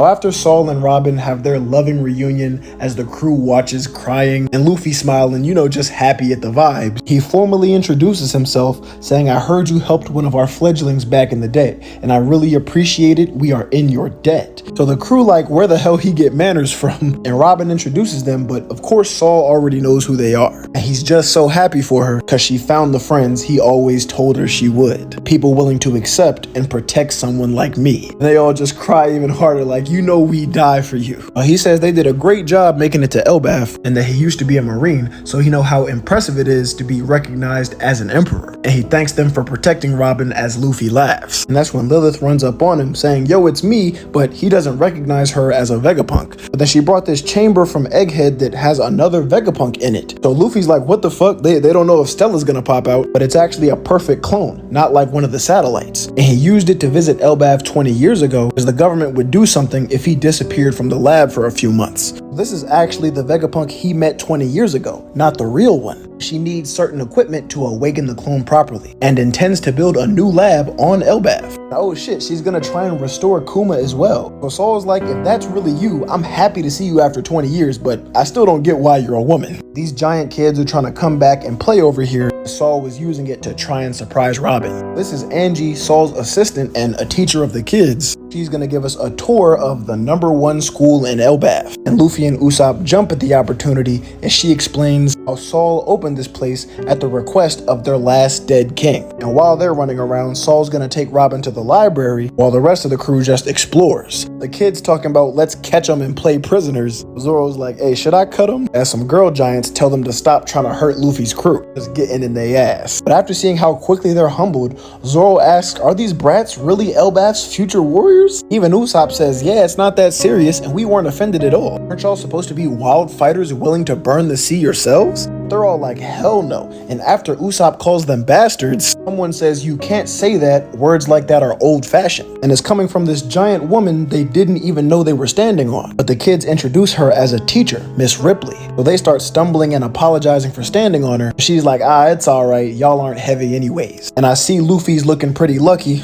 Now, after Saul and Robin have their loving reunion as the crew watches crying and Luffy smiling, just happy at the vibes, he formally introduces himself saying, "I heard you helped one of our fledglings back in the day, and I really appreciate it. We are in your debt." So the crew like, where the hell he get manners from? And Robin introduces them, but of course Saul already knows who they are. And he's just so happy for her because she found the friends he always told her she would. People willing to accept and protect someone like me. And they all just cry even harder like, we die for you. He says they did a great job making it to Elbaf and that he used to be a Marine, so he know how impressive it is to be recognized as an emperor. And he thanks them for protecting Robin as Luffy laughs. And that's when Lilith runs up on him saying, "Yo, it's me," but he doesn't recognize her as a Vegapunk. But then she brought this chamber from Egghead that has another Vegapunk in it. So Luffy's like, what the fuck? They don't know if Stella's gonna pop out, but it's actually a perfect clone, not like one of the satellites. And he used it to visit Elbaf 20 years ago because the government would do something if he disappeared from the lab for a few months. This is actually the Vegapunk he met 20 years ago, not the real one. She needs certain equipment to awaken the clone properly and intends to build a new lab on Elbaf. Oh shit, she's gonna try and restore Kuma as well. So Saul's like, if that's really you, I'm happy to see you after 20 years, but I still don't get why you're a woman. These giant kids are trying to come back and play over here. Saul was using it to try and surprise Robin. This is Angie, Saul's assistant and a teacher of the kids. She's gonna give us a tour of the #1 school in Elbaf. And Luffy and Usopp jump at the opportunity as she explains how Saul opened this place at the request of their last dead king. And while they're running around, Saul's gonna take Robin to the library while the rest of the crew just explores. The kids talking about let's catch them and play prisoners. Zoro's like, hey, should I cut them? As some girl giants tell them to stop trying to hurt Luffy's crew. Just getting in their ass. But after seeing how quickly they're humbled, Zoro asks, are these brats really Elbaf's future warriors? Even Usopp says, yeah, it's not that serious and we weren't offended at all. Aren't y'all supposed to be wild fighters willing to burn the sea yourselves? They're all like, hell no. And after Usopp calls them bastards, someone says you can't say that, words like that are old-fashioned. And it's coming from this giant woman they didn't even know they were standing on. But the kids introduce her as a teacher, Miss Ripley. So they start stumbling and apologizing for standing on her. She's like, it's alright, y'all aren't heavy anyways. And I see Luffy's looking pretty lucky.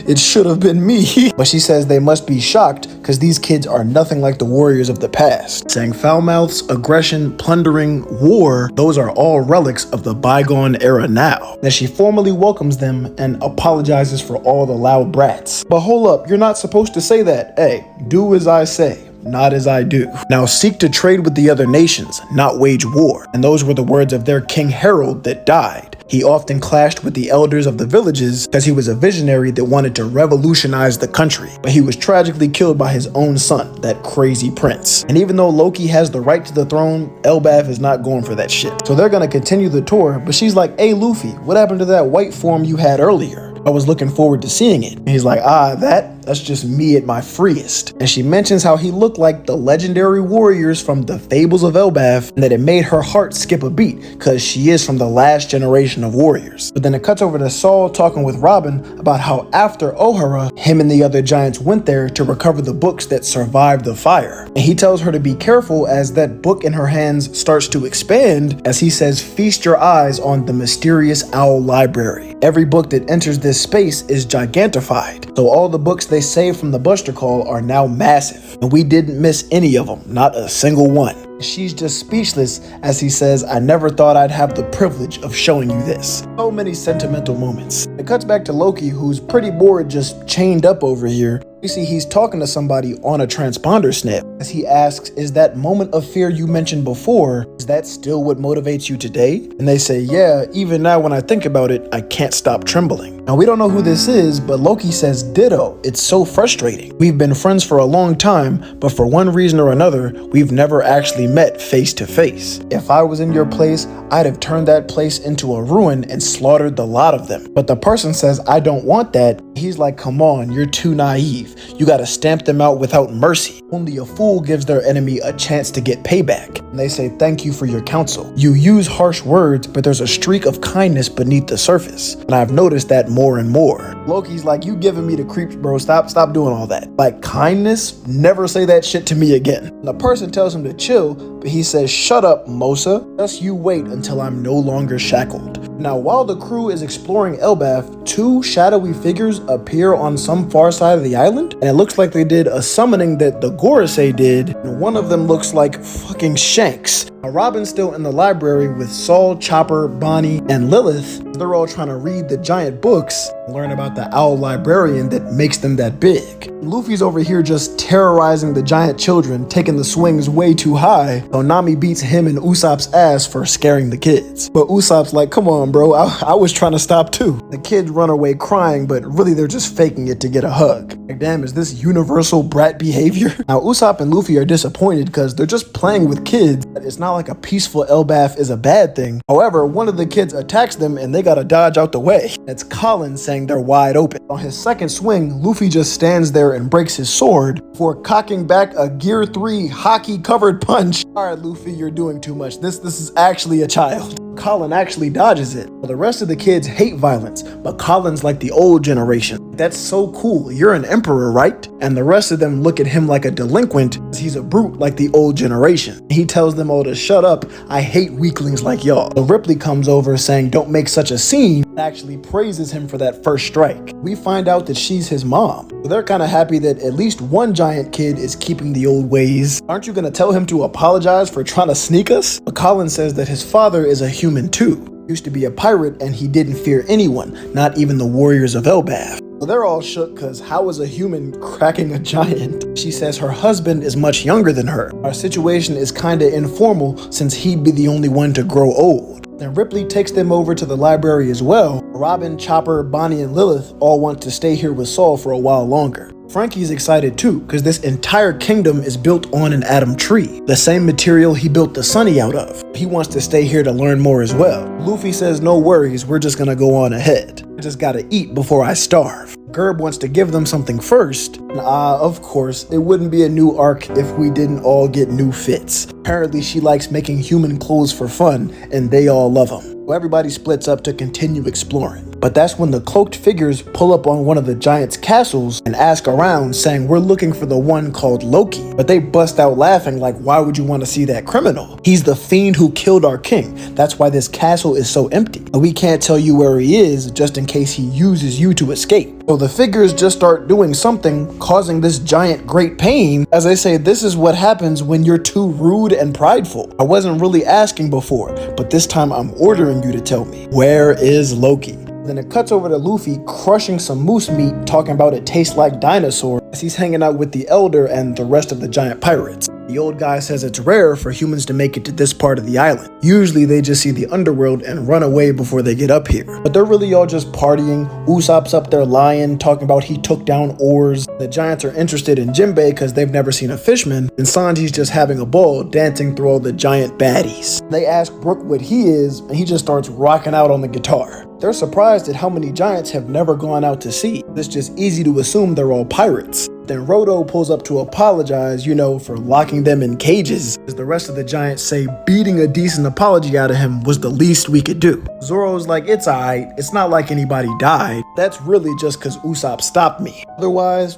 It should have been me. But she says they must be shocked because these kids are nothing like the warriors of the past. Saying foul mouths, aggression, plundering, war, those are all relics of the bygone era now. Then she formally welcomes them and apologizes for all the loud brats. But hold up, you're not supposed to say that. Hey, do as I say, not as I do. Now seek to trade with the other nations, not wage war. And those were the words of their King Harold that died. He often clashed with the elders of the villages because he was a visionary that wanted to revolutionize the country. But he was tragically killed by his own son, that crazy prince. And even though Loki has the right to the throne, Elbaf is not going for that shit. So they're gonna continue the tour, but she's like, hey Luffy, what happened to that white form you had earlier? I was looking forward to seeing it. And he's like, that's just me at my freest. And she mentions how he looked like the legendary warriors from the fables of Elbaf and that it made her heart skip a beat because she is from the last generation of warriors. But then it cuts over to Saul talking with Robin about how after Ohara, him and the other giants went there to recover the books that survived the fire. And he tells her to be careful as that book in her hands starts to expand as he says, feast your eyes on the mysterious owl library. Every book that enters this space is gigantified. So all the books they saved from the Buster Call are now massive. And we didn't miss any of them, not a single one. She's just speechless as he says, I never thought I'd have the privilege of showing you this. So many sentimental moments. It cuts back to Loki, who's pretty bored just chained up over here. You see he's talking to somebody on a transponder snap as he asks, is that moment of fear you mentioned before, is that still what motivates you today? And they say, yeah, even now when I think about it, I can't stop trembling. Now we don't know who this is, but Loki says ditto. It's so frustrating. We've been friends for a long time, but for one reason or another, we've never actually met face to face. If I was in your place, I'd have turned that place into a ruin and slaughtered the lot of them. But the person says, I don't want that. He's like, come on, you're too naive. You gotta stamp them out without mercy. Only a fool gives their enemy a chance to get payback. And they say, thank you for your counsel. You use harsh words, but there's a streak of kindness beneath the surface. And I've noticed that more and more. Loki's like, you giving me the creeps, bro. Stop doing all that. Like, kindness? Never say that shit to me again. And the person tells him to chill, but he says, shut up, Mosa. Just you wait until I'm no longer shackled. Now, while the crew is exploring Elbaf, two shadowy figures appear on some far side of the island, and it looks like they did a summoning that the Gorosei did, and one of them looks like fucking Shanks. Now, Robin's still in the library with Saul, Chopper, Bonnie, and Lilith. They're all trying to read the giant books and learn about the owl librarian that makes them that big. Luffy's over here just terrorizing the giant children, taking the swings way too high, so Nami beats him and Usopp's ass for scaring the kids. But Usopp's like, come on bro, I was trying to stop too. The kids run away crying, but really they're just faking it to get a hug. Like, damn, is this universal brat behavior? Now Usopp and Luffy are disappointed because they're just playing with kids. It's not like a peaceful Elbaf is a bad thing. However, one of the kids attacks them and they gotta dodge out the way. It's Colin saying they're wide open. On his second swing, Luffy just stands there and breaks his sword before cocking back a Gear 3 hockey covered punch. Alright Luffy, you're doing too much. This is actually a child. Colin actually dodges it. Well, the rest of the kids hate violence, but Colin's like the old generation. That's so cool. You're an emperor, right? And the rest of them look at him like a delinquent, because he's a brute like the old generation. He tells them all to shut up. I hate weaklings like y'all. So Ripley comes over saying don't make such a scene, and actually praises him for that first strike. We find out that she's his mom. So they're kind of happy that at least one giant kid is keeping the old ways. Aren't you gonna tell him to apologize for trying to sneak us? But Colin says that his father is a human too. He used to be a pirate and he didn't fear anyone, not even the warriors of Elbaf. So they're all shook because how is a human cracking a giant? She says her husband is much younger than her. Our situation is kinda informal since he'd be the only one to grow old. Then Ripley takes them over to the library as well. Robin, Chopper, Bonnie, and Lilith all want to stay here with Saul for a while longer. Frankie's excited too, because this entire kingdom is built on an atom tree, the same material he built the Sunny out of. He wants to stay here to learn more as well. Luffy says no worries, we're just gonna go on ahead. I just gotta eat before I starve. Gerb wants to give them something first, and of course, it wouldn't be a new arc if we didn't all get new fits. Apparently she likes making human clothes for fun, and they all love them. So everybody splits up to continue exploring. But that's when the cloaked figures pull up on one of the giants' castles and ask around saying we're looking for the one called Loki. But they bust out laughing like, why would you want to see that criminal? He's the fiend who killed our king. That's why this castle is so empty. And we can't tell you where he is just in case he uses you to escape. So the figures just start doing something, causing this giant great pain. As I say, this is what happens when you're too rude and prideful. I wasn't really asking before, but this time I'm ordering you to tell me. Where is Loki? Then it cuts over to Luffy crushing some moose meat, talking about it tastes like dinosaur, as he's hanging out with the Elder and the rest of the giant pirates. The old guy says it's rare for humans to make it to this part of the island. Usually they just see the underworld and run away before they get up here. But they're really all just partying. Usopp's up there lying, talking about he took down oars. The giants are interested in Jinbei because they've never seen a fishman. And Sanji's just having a ball, dancing through all the giant baddies. They ask Brook what he is, and he just starts rocking out on the guitar. They're surprised at how many giants have never gone out to sea. It's just easy to assume they're all pirates. Then Rodo pulls up to apologize, for locking them in cages, as the rest of the giants say beating a decent apology out of him was the least we could do. Zoro's like, it's alright, it's not like anybody died. That's really just cause Usopp stopped me. Otherwise,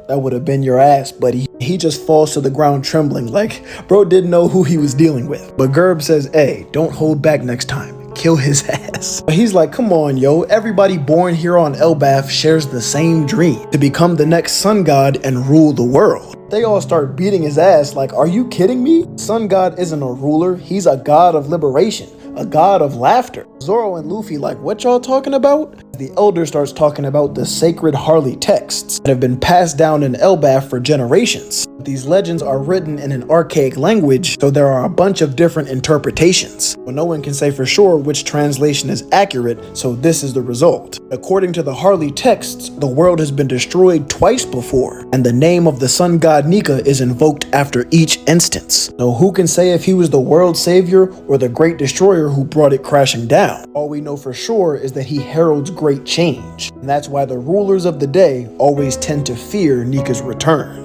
that would have been your ass, buddy. He just falls to the ground trembling like bro didn't know who he was dealing with. But Gerb says, hey, don't hold back next time. Kill his ass. But he's like, come on, yo, everybody born here on Elbaf shares the same dream, to become the next sun god and rule the world. They all start beating his ass like, are you kidding me? Sun god isn't a ruler, he's a god of liberation, a god of laughter. Zoro and Luffy like, what y'all talking about? The Elder starts talking about the sacred Harley texts that have been passed down in Elbaf for generations. These legends are written in an archaic language, so there are a bunch of different interpretations. But no one can say for sure which translation is accurate, so this is the result. According to the Harley texts, the world has been destroyed twice before, and the name of the sun god Nika is invoked after each instance. So who can say if he was the world savior or the great destroyer who brought it crashing down? All we know for sure is that he heralds great change, and that's why the rulers of the day always tend to fear Nika's return.